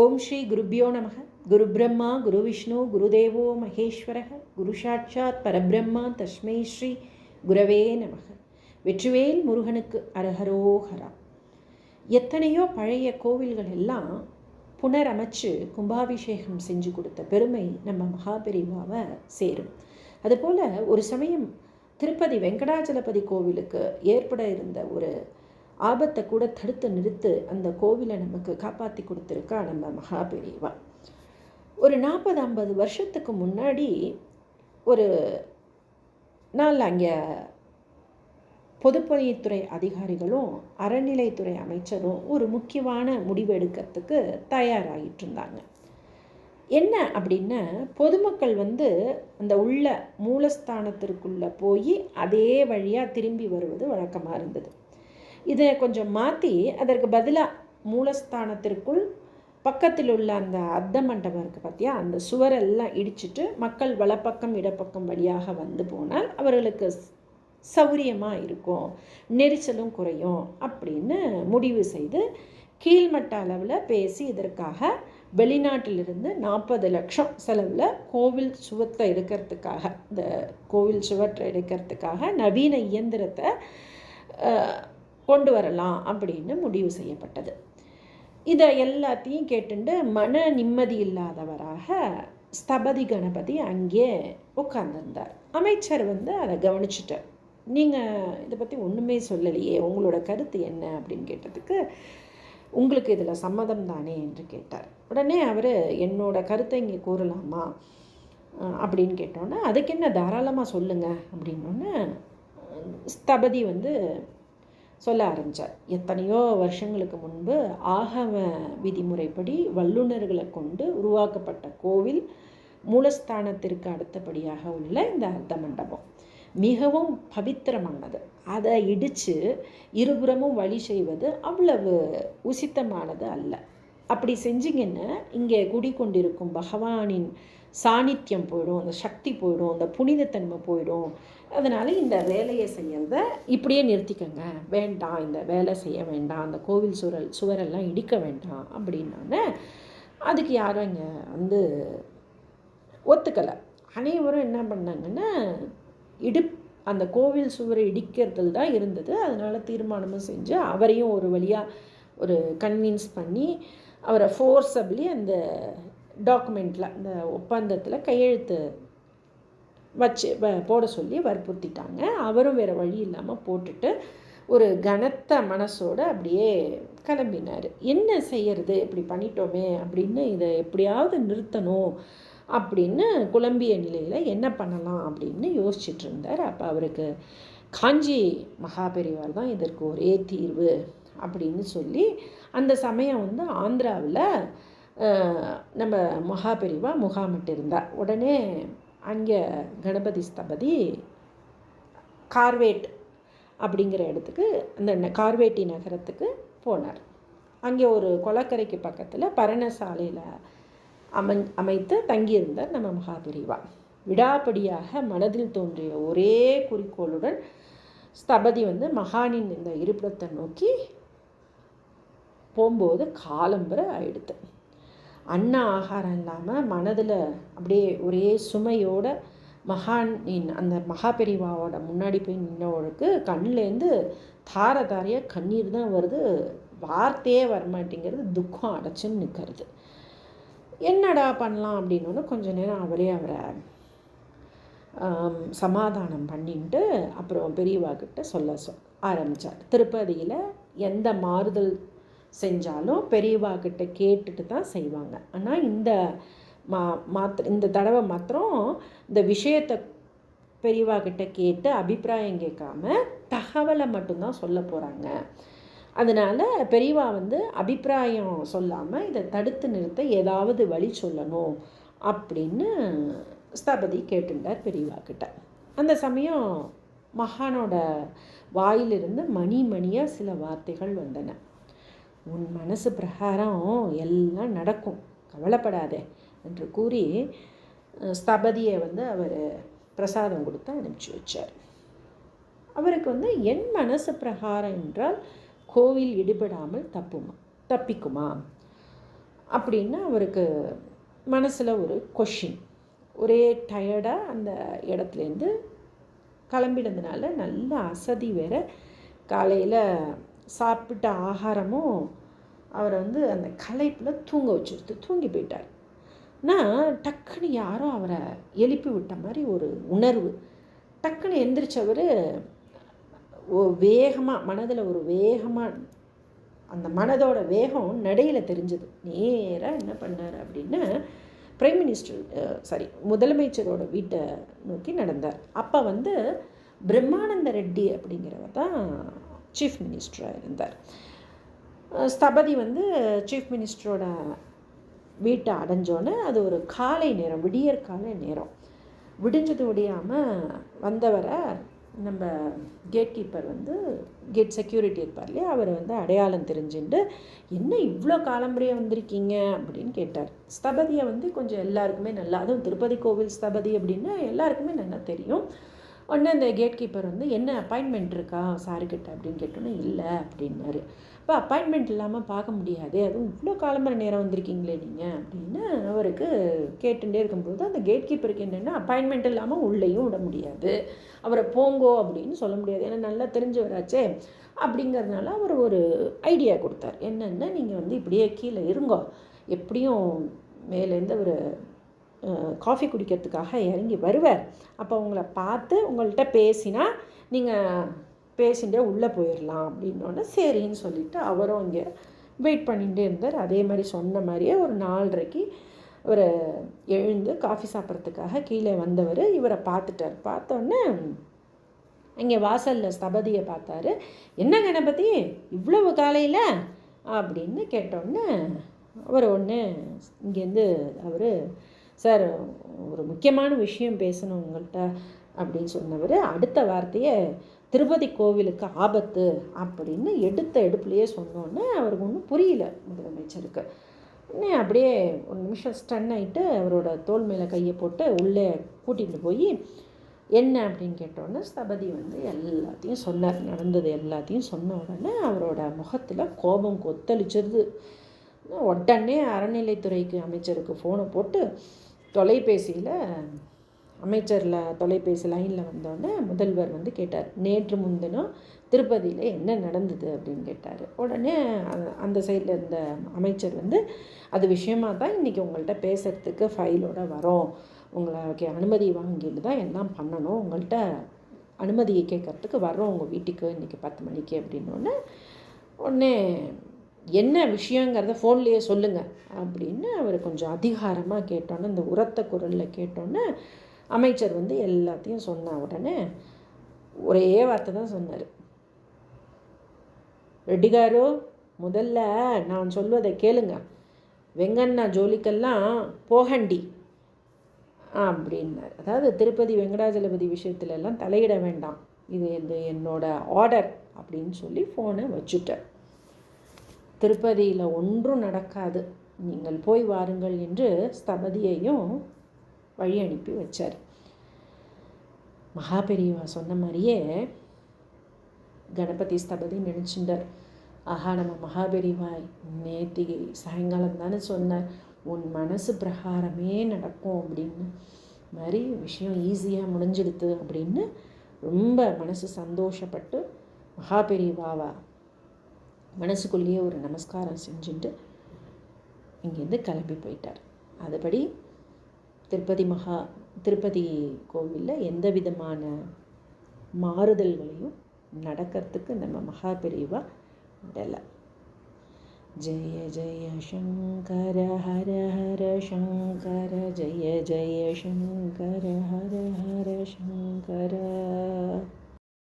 ஓம் ஸ்ரீ குருப்யோ நமக. குரு பிரம்மா குரு விஷ்ணு குருதேவோ மகேஸ்வரக குரு சாட்சாத் பரபிரம்மா தஸ்மை ஸ்ரீ குரவே நமக. வெற்றிவேல் முருகனுக்கு அரஹரோஹரா. எத்தனையோ பழைய கோவில்கள் எல்லாம் புனரமைச்சு கும்பாபிஷேகம் செஞ்சு கொடுத்த பெருமை நம்ம மகாபெரிவாவை சேரும். அதுபோல் ஒரு சமயம் திருப்பதி வெங்கடாச்சலபதி கோவிலுக்கு ஏற்பட இருந்த ஒரு ஆபத்தை கூட தடுத்து நிறுத்து அந்த கோவிலை நமக்கு காப்பாற்றி கொடுத்துருக்கா நம்ம மகாபெரிவா. ஒரு 40-50 வருஷத்துக்கு முன்னாடி ஒரு நாள் அங்கே பொதுப்பணித்துறை அதிகாரிகளும் அறநிலைத்துறை அமைச்சரும் ஒரு முக்கியமான முடிவு எடுக்கிறதுக்கு தயாராகிட்டு இருந்தாங்க. என்ன அப்படின்னா, பொதுமக்கள் அந்த உள்ள மூலஸ்தானத்திற்குள்ளே போய் அதே வழியாக திரும்பி வருவது வழக்கமாக இருந்தது. இதை கொஞ்சம் மாற்றி அதற்கு பதிலாக மூலஸ்தானத்திற்குள் பக்கத்தில் உள்ள அந்த அர்த்த மண்டபம் இருக்குது பார்த்தியா, அந்த சுவரெல்லாம் இடிச்சிட்டு மக்கள் வலப்பக்கம் இடப்பக்கம் வழியாக வந்து போனால் அவர்களுக்கு சௌரியமாக இருக்கும், நெரிசலும் குறையும் அப்படின்னு முடிவு செய்து கீழ்மட்ட அளவில் பேசி இதற்காக வெளிநாட்டிலிருந்து 40 லட்சம் செலவில் கோவில் சுவத்தை எடுக்கிறதுக்காக, இந்த கோவில் சுவற்றை எடுக்கிறதுக்காக நவீன இயந்திரத்தை கொண்டு வரலாம் அப்படின்னு முடிவு செய்யப்பட்டது. இதை எல்லாத்தையும் கேட்டுண்டு மன நிம்மதி இல்லாதவராக ஸ்தபதி கணபதி அங்கே உட்கார்ந்துருந்தார். அமைச்சர் அதை கவனிச்சுட்டார். நீங்கள் இதை பற்றி ஒன்றுமே சொல்லலையே, உங்களோட கருத்து என்ன அப்படின்னு கேட்டதுக்கு, உங்களுக்கு இதில் சம்மதம் தானே என்று கேட்டார். உடனே அவர், என்னோட கருத்தை இங்கே கூறலாமா அப்படின்னு கேட்டோன்னே, அதுக்கு என்ன, தாராளமாக சொல்லுங்கள் அப்படின்னோடனே ஸ்தபதி சொல்ல ஆரம்பித்தார். எத்தனையோ வருஷங்களுக்கு முன்பு ஆகம விதிமுறைப்படி வல்லுநர்களை கொண்டு உருவாக்கப்பட்ட கோவில் மூலஸ்தானத்திற்கு அடுத்தபடியாக உள்ள இந்த அர்த்த மண்டபம் மிகவும் பவித்திரமானது. அதை இடித்து இருபுறமும் வழி செய்வது அவ்வளவு உசித்தமானது அல்ல. அப்படி செஞ்சிங்கன்னா இங்கே குடிக்கொண்டிருக்கும் பகவானின் சாநித்தியம் போயிடும், அந்த சக்தி போயிடும், அந்த புனிதத்தன்மை போயிடும். அதனால் இந்த வேலையை செய்கிறத இப்படியே நிறுத்திக்கங்க, வேண்டாம், இந்த வேலை செய்ய வேண்டாம், அந்த கோவில் சுவரெல்லாம் இடிக்க வேண்டாம் அப்படின்னானே. அதுக்கு யாரும் இங்கே ஒத்துக்கலை. அனைவரும் என்ன பண்ணாங்கன்னா, அந்த கோவில் சுவரை இடிக்கிறதுல தான் இருந்தது. அதனால் தீர்மானமும் செஞ்சு அவரையும் ஒரு வழியாக ஒரு கன்வின்ஸ் பண்ணி அவரை ஃபோர்ஸபிளி அந்த டாக்குமெண்ட்டில், அந்த ஒப்பந்தத்தில் கையெழுத்து வச்சு போட சொல்லி வற்புறுத்திட்டாங்க. அவரும் வேறு வழி இல்லாமல் போட்டுட்டு ஒரு கனத்த மனசோடு அப்படியே கிளம்பினார். என்ன செய்யறது, இப்படி பண்ணிட்டோமே அப்படின்னு, இதை எப்படியாவது நிறுத்தணும் அப்படின்னு குழம்பிய நிலையில் என்ன பண்ணலாம் அப்படின்னு யோசிச்சுட்டு இருந்தார். அப்போ அவருக்கு காஞ்சி மகாபெரிவார் தான் இதற்கு ஒரே தீர்வு அப்படின்னு சொல்லி, அந்த சமயம் ஆந்திராவில் நம்ம மகாபெரிவா முகாமிட்டு இருந்தார். உடனே அங்கே கணபதி ஸ்தபதி கார்வேட் அப்படிங்கிற இடத்துக்கு, அந்த கார்வேட்டி நகரத்துக்கு போனார். அங்கே ஒரு கொளக்கரைக்கு பக்கத்தில் பரணசாலையில் அமைத்து தங்கியிருந்தார் நம்ம மகாபெரிவா. விடாப்படியாக மனதில் தோன்றிய ஒரே குறிக்கோளுடன் ஸ்தபதி மகானின் இந்த இருப்பிடத்தை நோக்கி போகும்போது காலம்பர ஆயிடுது. ஆகாரம் இல்லாமல் மனதில் அப்படியே ஒரே சுமையோட மகானின் அந்த மகாபெரிவாவோட முன்னாடி போய் நின்றவளுக்கு கண்ணிலேருந்து தார தாரையாக கண்ணீர் தான் வருது, வார்த்தையே வரமாட்டேங்கிறது, துக்கம் அடைச்சுன்னு நிற்கிறது. என்னடா பண்ணலாம் அப்படின்னோன்னு கொஞ்ச நேரம் அவரை சமாதானம் பண்ணிட்டு அப்புறம் பெரியவாக்கிட்ட சொல்ல ஆரம்பித்தார். திருப்பதியில் எந்த மாறுதல் செஞ்சாலும் பெரியவாக்கிட்ட கேட்டுட்டு தான் செய்வாங்க. ஆனால் இந்த தடவை மாத்திரம் இந்த விஷயத்தை பெரியவாக்கிட்ட கேட்டு அபிப்பிராயம் கேட்காம தகவலை மட்டும்தான் சொல்ல போகிறாங்க. அதனால் பெரியவா அபிப்பிராயம் சொல்லாமல் இதை தடுத்து நிறுத்த ஏதாவது வழி சொல்லணும் அப்படின்னு ஸ்தபதி கேட்டுட்டார் பெரியவாக்கிட்ட. அந்த சமயம் மகானோட வாயிலிருந்து மணியாக சில வார்த்தைகள் வந்தன. உன் மனசு பிரகாரம் எல்லாம் நடக்கும், கவலைப்படாதே என்று கூறி ஸ்தபதியை அவர் பிரசாதம் கொடுத்து அனுப்பிச்சி வச்சார். அவருக்கு என் மனசு பிரகாரம் என்றால் கோவில் இடிபடாமல் தப்பிக்குமா அப்படின்னு அவருக்கு மனசில் ஒரு கொஷின். ஒரே டயர்டாக அந்த இடத்துலேருந்து கிளம்பினதுனால நல்ல அசதி வேறு. காலையில் சாப்பிட்ட ஆகாரமும் அவரை வந்து அந்த களைப்பில் தூங்க வச்சுருது. தூங்கி போயிட்டார். ஆனால் டக்குன்னு யாரோ அவரை எழுப்பி விட்ட மாதிரி ஒரு உணர்வு. டக்குன்னு எந்திரிச்சவர் வேகமாக, மனதில் ஒரு வேகமாக, அந்த மனதோட வேகம் நடையில் தெரிஞ்சது. நேராக என்ன பண்ணார் அப்படின்னா, பிரைம் மினிஸ்டர் முதலமைச்சரோட வீட்டை நோக்கி நடந்தார். அப்போ வந்து பிரம்மானந்த ரெட்டி அப்படிங்கிறவர் தான் சீஃப் மினிஸ்டராக இருந்தார். ஸ்தபதி வந்து சீஃப் மினிஸ்டரோட வீட்டை அடைஞ்சோன்னே அது ஒரு காலை நேரம், விடியற் காலை நேரம். விடிஞ்சது விடியாமல் வந்தவரை நம்ம கேட் கீப்பர் வந்து, கேட் செக்யூரிட்டி இருப்பார் இல்லையா, அவர் வந்து அடையாளம் தெரிஞ்சுட்டு, என்ன இவ்வளோ காலம்பரையாக வந்திருக்கீங்க அப்படின்னு கேட்டார். ஸ்தபதியை வந்து கொஞ்சம் எல்லாருக்குமே நல்லா, அதுவும் திருப்பதி கோவில் ஸ்தபதி அப்படின்னா எல்லாருக்குமே நல்லா தெரியும். உடனே அந்த கேட் கீப்பர் வந்து, என்ன அப்பாயின்மெண்ட் இருக்கா சாருக்கிட்ட அப்படின்னு கேட்டோன்னே, இல்லை அப்படின்னாரு. இப்போ அப்பாயின்மெண்ட் இல்லாமல் பார்க்க முடியாது, அதுவும் இவ்வளோ காலம்பரை நேரம் வந்திருக்கீங்களே நீங்கள் அப்படின்னு அவருக்கு கேட்டுகிட்டே இருக்கும்போது, அந்த கேட் கீப்பருக்கு என்னென்னா, அப்பாயின்மெண்ட் இல்லாமல் உள்ளேயும் விட முடியாது, அவரை போங்கோ அப்படின்னு சொல்ல முடியாது, ஏன்னா நல்லா தெரிஞ்சவராச்சே. அப்படிங்கிறதுனால அவர் ஒரு ஐடியா கொடுத்தார். என்னென்னா, நீங்கள் வந்து இப்படியே கீழே இருங்கோ, எப்படியும் மேலேருந்து அவர் காஃபி குடிக்கிறதுக்காக இறங்கி வருவார், அப்போ உங்களை பார்த்து உங்கள்கிட்ட பேசினா நீங்கள் பேசிகிட்டே உள்ளே போயிடலாம் அப்படின்னோடனே சரின்னு சொல்லிவிட்டு அவரும் இங்கே வெயிட் பண்ணிகிட்டே இருந்தார். அதே மாதிரி சொன்ன மாதிரியே ஒரு 4:30க்கு இவர் எழுந்து காஃபி சாப்பிட்றதுக்காக கீழே வந்தவர் இவரை பார்த்துட்டார். பார்த்தோன்னே இங்கே வாசலில் ஸ்தபதியை பார்த்தாரு. என்ன கணபதி இவ்வளவு காலையில் அப்படின்னு கேட்டோன்னே அவர் ஒன்று இங்கேருந்து அவர், சார் ஒரு முக்கியமான விஷயம் பேசணும் உங்கள்கிட்ட அப்படின்னு சொன்னவர் அடுத்த வார்த்தையை திருப்பதி கோவிலுக்கு ஆபத்து அப்படின்னு எடுப்புலையே சொன்னோன்னே அவருக்கு ஒன்றும் புரியல முதலமைச்சருக்கு. உடனே அப்படியே ஒரு நிமிஷம் ஸ்டன் ஆகிட்டு அவரோட தோள் மேலே கையை போட்டு உள்ளே கூட்டிகிட்டு போய் என்ன அப்படின்னு கேட்டோன்னே ஸ்தபதி வந்து எல்லாத்தையும் சொன்னார். நடந்தது எல்லாத்தையும் சொன்ன உடனே அவரோட முகத்தில் கோபம் கொத்தளிச்சிருது. உடனே அறநிலைத்துறைக்கு அமைச்சருக்கு ஃபோனை போட்டு தொலைபேசியில், அமைச்சரில் தொலைபேசி லைனில் வந்தோடனே முதல்வர் வந்து கேட்டார், நேற்று முன்தினம் திருப்பதியில் என்ன நடந்தது அப்படின்னு கேட்டார். உடனே அந்த சைடில் இருந்த அமைச்சர் வந்து, அது விஷயமாக தான் இன்றைக்கி உங்கள்கிட்ட பேசுகிறதுக்கு ஃபைலோடு வரோம், உங்களுக்கு அனுமதி வாங்கிட்டு தான் எல்லாம் பண்ணணும், உங்கள்கிட்ட அனுமதியை கேட்குறதுக்கு வரோம் உங்கள் வீட்டுக்கு இன்றைக்கி 10 மணிக்கு அப்படின்னோடனே, உடனே என்ன விஷயங்கிறத ஃபோன்லேயே சொல்லுங்கள் அப்படின்னு அவர் கொஞ்சம் அதிகாரமாக கேட்டோன்னே, இந்த உரத்த குரலில் கேட்டோன்னே அமைச்சர் வந்து எல்லாத்தையும் சொன்ன உடனே ஒரே வார்த்தை தான் சொன்னார், ரெட்டி காரு முதல்ல நான் சொல்வதை கேளுங்க, வெங்கண்ணா ஜோலிக்கெல்லாம் போகண்டி அப்படின்னார். அதாவது திருப்பதி வெங்கடாஜலபதி விஷயத்துலலாம் தலையிட வேண்டாம், இது என்னோட ஆர்டர் அப்படின்னு சொல்லி ஃபோனை வச்சுட்டார். திருப்பதியில் ஒன்றும் நடக்காது, நீங்கள் போய் வாருங்கள் என்று ஸ்தபதியையும் வழி அனுப்பி வச்சார். மகாபெரிவா சொன்ன மாதிரியே கணபதி ஸ்தபதி நினச்சிட்டார், ஆஹா நம்ம மகாபெரிவா நேத்திகை சாயங்காலம் தானே சொன்னார் உன் மனசு பிரகாரமே நடக்கும் அப்படின்னு, மாதிரி விஷயம் ஈஸியாக முடிஞ்சிடுது அப்படின்னு ரொம்ப மனசு சந்தோஷப்பட்டு மகாபெரிவாவா மனசுக்குள்ளேயே ஒரு நமஸ்காரம் செஞ்சுட்டு இங்கேருந்து கிளம்பி போயிட்டார். அதுபடி திருப்பதி கோவிலில் எந்த விதமான மாறுதல்களையும் நடக்கிறதுக்கு நம்ம மகாபெரிவா விடலை. ஜெய ஜெய சங்கர ஹர ஹர சங்கர, ஜெய ஜெய சங்கர ஹர ஹர சங்கர.